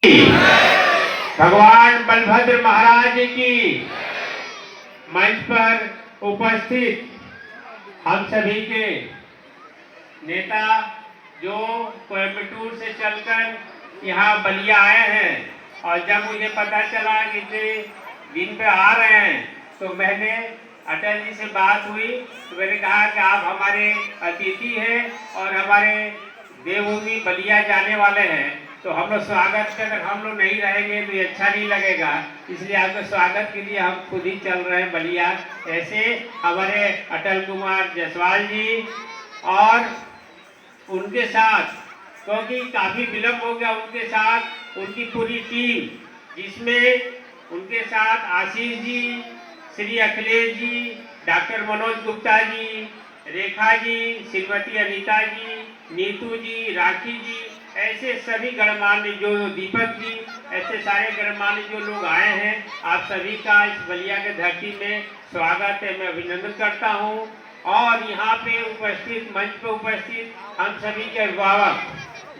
भगवान बलभद्र महाराज की मंच पर उपस्थित हम सभी के नेता जो कोयम्बटूर से चलकर यहाँ बलिया आए हैं, और जब मुझे पता चला कि दिन पे आ रहे हैं तो मैंने अटल जी से बात हुई तो मैंने कहा कि आप हमारे अतिथि हैं और हमारे देवभूमि बलिया जाने वाले हैं, तो हम लोग स्वागत के अगर हम लोग नहीं रहेंगे तो ये अच्छा नहीं लगेगा, इसलिए आपके स्वागत के लिए हम खुद ही चल रहे हैं बलिया। ऐसे हमारे अटल कुमार जायसवाल जी और उनके साथ, क्योंकि काफ़ी विलम्ब हो गया, उनके साथ उनकी पूरी टीम, जिसमें उनके साथ आशीष जी, श्री अखिलेश जी, डॉक्टर मनोज गुप्ता जी, रेखा जी, श्रीमती अनीता जी, नीतू जी, राखी जी, ऐसे सभी गणमान्य जो दीपक जी, ऐसे सारे गणमान्य जो लोग आए हैं, आप सभी का इस बलिया के धरती में स्वागत है, मैं अभिनंदन करता हूं। और यहाँ पे उपस्थित, मंच पे उपस्थित हम सभी के अभिभावक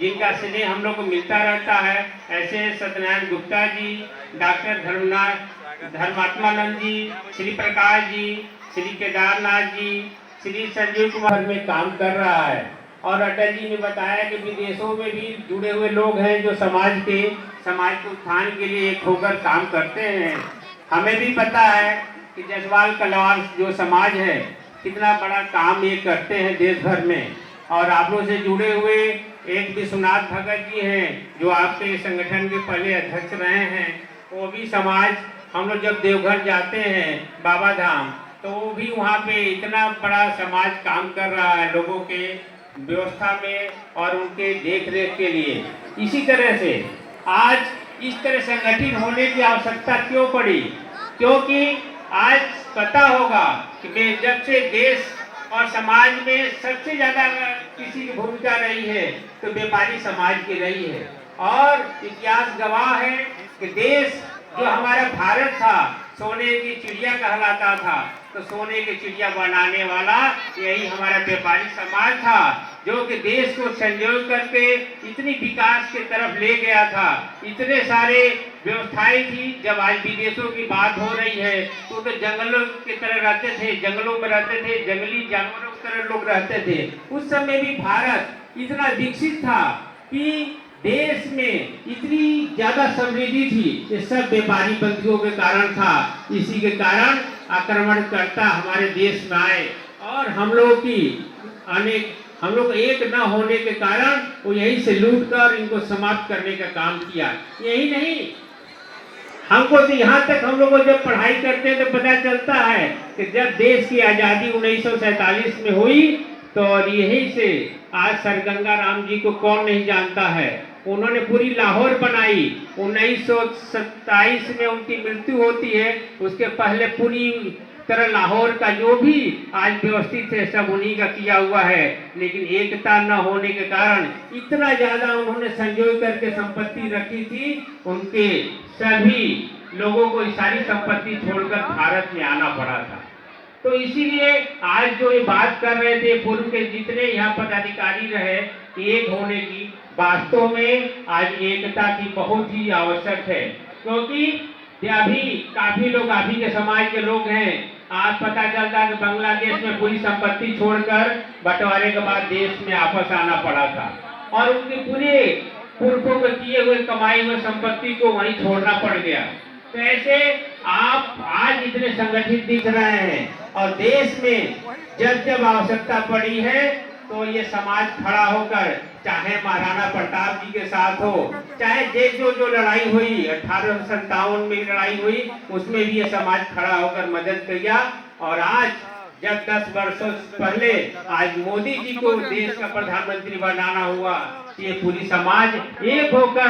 जिनका स्नेह हम लोग को मिलता रहता है, ऐसे सत्यनारायण गुप्ता जी, डॉक्टर धर्मात्मानंद जी, श्री प्रकाश जी, श्री केदारनाथ जी, श्री संजीव कुमार में काम कर रहा है। और अटल जी ने बताया कि विदेशों में भी जुड़े हुए लोग हैं जो समाज के उत्थान के लिए एक होकर काम करते हैं। हमें भी पता है कि जायसवाल कलवार जो समाज है कितना बड़ा काम ये करते हैं देश भर में। और आप लोगों से जुड़े हुए एक विश्वनाथ भगत जी हैं जो आपके संगठन के पहले अध्यक्ष रहे हैं, वो भी समाज, हम लोग जब देवघर जाते हैं बाबा धाम तो वो भी वहाँ पे इतना बड़ा समाज काम कर रहा है लोगों के व्यवस्था में और उनके देख रेख के लिए। इसी तरह से आज इस तरह संगठित होने की आवश्यकता क्यों पड़ी, क्योंकि आज पता होगा कि जब से देश और समाज में सबसे ज्यादा किसी की भूमिका रही है तो व्यापारी समाज की रही है। और इतिहास गवाह है कि देश जो हमारा भारत था सोने की चिड़िया कहलाता था, तो सोने की चिड़िया बनाने वाला यही हमारा व्यापारी समाज था, जो कि देश को संजोग करके इतनी विकास की तरफ ले गया था। इतने सारे व्यवस्थाएं थी। जब आज विदेशों की बात हो रही है तो जंगलों की तरह रहते थे, जंगलों में रहते थे, जंगली जानवरों की तरह लोग रहते थे। उस समय भी भारत इतना विकसित था कि देश में इतनी ज्यादा समृद्धि थी। ये सब व्यापारी बंदियों के कारण था। इसी के कारण आक्रमणकर्ता हमारे देश में आए और हम लोग एक न होने के कारण वो यही से लूट कर इनको समाप्त करने का काम किया। यही नहीं, हमको तो यहाँ तक हम लोग जब पढ़ाई करते हैं तो पता चलता है कि जब देश की आज़ादी 1947 में हुई तो यही से आज सर गंगा राम जी को कौन नहीं जानता है। उन्होंने पूरी लाहौर बनाई। 1927 में उनकी मृत्यु होती है, उसके पहले पूरी तरह लाहौर का जो भी आज व्यवस्थित है सब उन्हीं का किया हुआ है। लेकिन एकता न होने के कारण इतना ज्यादा उन्होंने संजोए करके संपत्ति रखी थी, उनके सभी लोगों को सारी संपत्ति छोड़कर भारत में आना पड़ा था। तो इसीलिए आज जो ये बात कर रहे थे पूर्व के जितने यहाँ पदाधिकारी रहे एक होने की, वास्तव में आज एकता की बहुत ही आवश्यक है, क्योंकि अभी काफी लोग अभी के समाज के लोग हैं। आज पता चलता है कि बांग्लादेश में पूरी संपत्ति छोड़कर बंटवारे के बाद देश में वापस आना पड़ा था और उनके पूरे पुरखों के किए हुए कमाई हुए संपत्ति को वहीं छोड़ना पड़ गया। तो ऐसे आप आज इतने संगठित दिख रहे हैं और देश में जब जब आवश्यकता पड़ी है तो ये समाज खड़ा होकर, चाहे महाराणा प्रताप जी के साथ हो, चाहे जो लड़ाई हुई 1857 में लड़ाई हुई, उसमें भी ये समाज खड़ा होकर मदद किया। और आज जब 10 वर्षों पहले आज मोदी जी को देश का प्रधानमंत्री बनाना हुआ, ये पूरी समाज एक होकर